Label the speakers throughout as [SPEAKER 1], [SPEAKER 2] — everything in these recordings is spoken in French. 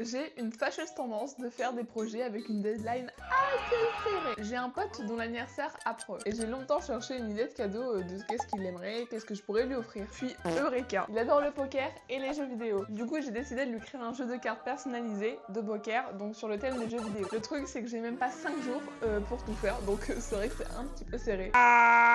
[SPEAKER 1] J'ai une fâcheuse tendance de faire des projets avec une deadline assez serrée. J'ai un pote dont l'anniversaire approche et j'ai longtemps cherché une idée de cadeau de qu'est-ce qu'il aimerait, qu'est-ce que je pourrais lui offrir. Puis Eureka, il adore le poker et les jeux vidéo. Du coup, j'ai décidé de lui créer un jeu de cartes personnalisé de poker, donc sur le thème des jeux vidéo. Le truc, c'est que j'ai même pas 5 jours pour tout faire, donc c'est vrai que c'est un petit peu serré.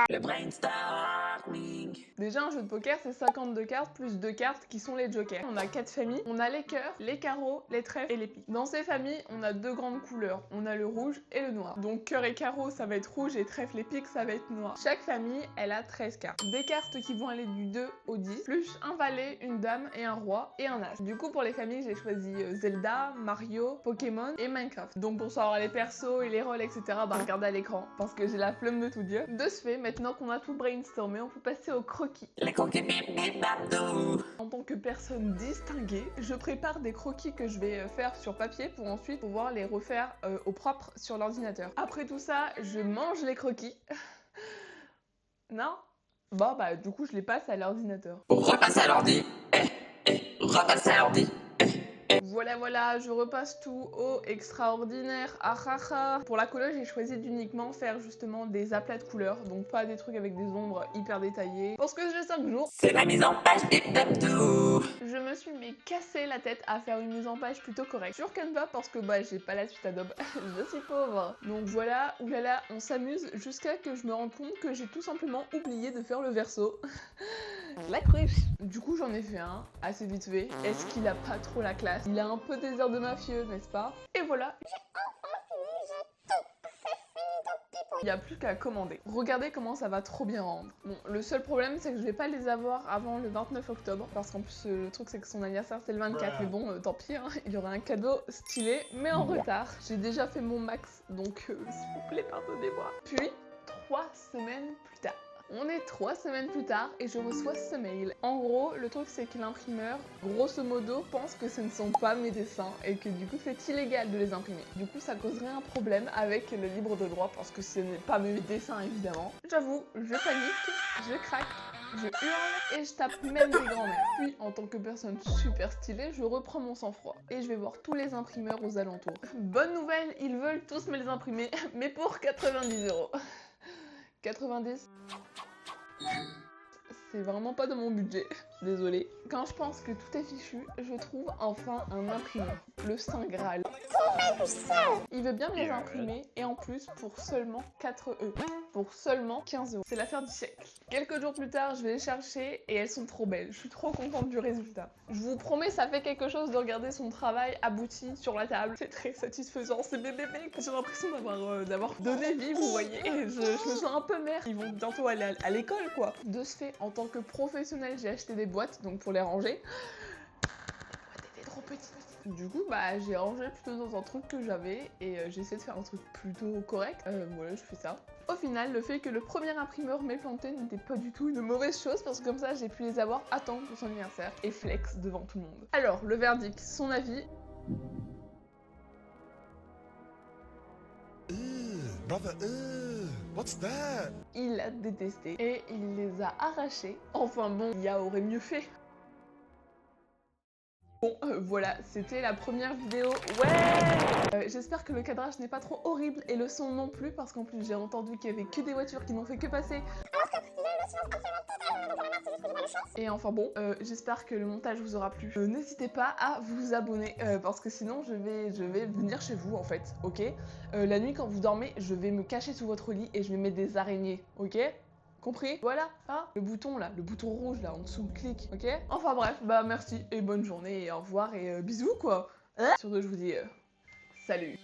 [SPEAKER 2] Le brainstorming.
[SPEAKER 1] Déjà, un jeu de poker, c'est 52 cartes plus 2 cartes qui sont les jokers. On a 4 familles, on a les cœurs, les carreaux, les trèfles et les piques. Dans ces familles, on a 2 grandes couleurs, on a le rouge et le noir. Donc cœur et carreau, ça va être rouge et trèfle et pique, ça va être noir. Chaque famille, elle a 13 cartes. Des cartes qui vont aller du 2 au 10, plus un valet, une dame et un roi et un as. Du coup, pour les familles, j'ai choisi Zelda, Mario, Pokémon et Minecraft. Donc pour savoir les persos et les rôles, etc., bah regardez à l'écran, parce que j'ai la flemme de tout dire. De ce fait, maintenant qu'on a tout brainstormé, on peut passer au croquis.
[SPEAKER 2] Les croquis bip bip babdou.
[SPEAKER 1] En tant que personne distinguée, je prépare des croquis que je vais faire sur papier pour ensuite pouvoir les refaire au propre sur l'ordinateur. Après tout ça, je mange les croquis. Non? Bon bah du coup je les passe à l'ordinateur.
[SPEAKER 2] Repasse à l'ordi. Repasse à l'ordi.
[SPEAKER 1] Voilà, je repasse tout au extraordinaire. Ahaha. Pour la couleur, j'ai choisi d'uniquement faire justement des aplats de couleurs, donc pas des trucs avec des ombres hyper détaillées. Parce que j'ai 5 jours.
[SPEAKER 2] C'est la mise en page bip babdou.
[SPEAKER 1] Je me suis cassé la tête à faire une mise en page plutôt correcte. Sur Canva parce que bah j'ai pas la suite Adobe, je suis pauvre. Donc voilà, oulala, on s'amuse jusqu'à que je me rende compte que j'ai tout simplement oublié de faire le verso. La cruche. Du coup j'en ai fait un, assez vite fait. Est-ce qu'il a pas trop la classe? Il a un peu des airs de mafieux, n'est-ce pas? Et voilà. Il n'y a plus qu'à commander. Regardez comment ça va trop bien rendre. Bon, le seul problème, c'est que je vais pas les avoir avant le 29 octobre. Parce qu'en plus, le truc, c'est que son anniversaire, c'est le 24. Mais bon, tant pis, hein, il y aura un cadeau stylé, mais en retard. J'ai déjà fait mon max, donc s'il vous plaît, pardonnez-moi. Puis, 3 semaines plus tard. On est 3 semaines plus tard et je reçois ce mail. En gros, le truc c'est que l'imprimeur, grosso modo, pense que ce ne sont pas mes dessins et que du coup c'est illégal de les imprimer. Du coup ça causerait un problème avec le libre de droit parce que ce n'est pas mes dessins évidemment. J'avoue, je panique, je craque, je hurle et je tape même des grands-mères. Puis en tant que personne super stylée, je reprends mon sang-froid et je vais voir tous les imprimeurs aux alentours. Bonne nouvelle, ils veulent tous me les imprimer, mais pour 90 €. 90? C'est vraiment pas dans mon budget, désolée. Quand je pense que tout est fichu, je trouve enfin un imprimeur, le Saint Graal. Il veut bien me les imprimer et en plus pour seulement 4 €. Pour seulement 15 €. C'est l'affaire du siècle. Quelques jours plus tard, je vais les chercher et elles sont trop belles. Je suis trop contente du résultat. Je vous promets, ça fait quelque chose de regarder son travail abouti sur la table. C'est très satisfaisant. C'est bébé. J'ai l'impression d'avoir donné vie, vous voyez. Et je me sens un peu mère. Ils vont bientôt aller à l'école, quoi. De ce fait, en tant que professionnel, j'ai acheté des boîtes, donc pour les ranger. Les boîtes étaient trop petites. Du coup, bah, j'ai rangé plutôt dans un truc que j'avais et j'ai essayé de faire un truc plutôt correct. Voilà, je fais ça. Au final, le fait que le premier imprimeur m'ait planté n'était pas du tout une mauvaise chose parce que comme ça, j'ai pu les avoir à temps pour son anniversaire et flex devant tout le monde. Alors, le verdict, son avis.
[SPEAKER 3] Brother, what's that?
[SPEAKER 1] Il a détesté et il les a arrachés. Enfin bon, il y aurait mieux fait. Bon, voilà, c'était la première vidéo. Ouais. J'espère que le cadrage n'est pas trop horrible et le son non plus, parce qu'en plus j'ai entendu qu'il y avait que des voitures qui n'ont fait que passer. Et enfin bon, j'espère que le montage vous aura plu. N'hésitez pas à vous abonner, parce que sinon je vais venir chez vous en fait, ok? La nuit quand vous dormez, je vais me cacher sous votre lit et je vais mettre des araignées, ok? Compris? Voilà, hein? Le bouton là, le bouton rouge là, en dessous, clique, ok? Enfin bref, bah merci et bonne journée et au revoir et bisous quoi! Sur ce, je vous dis salut!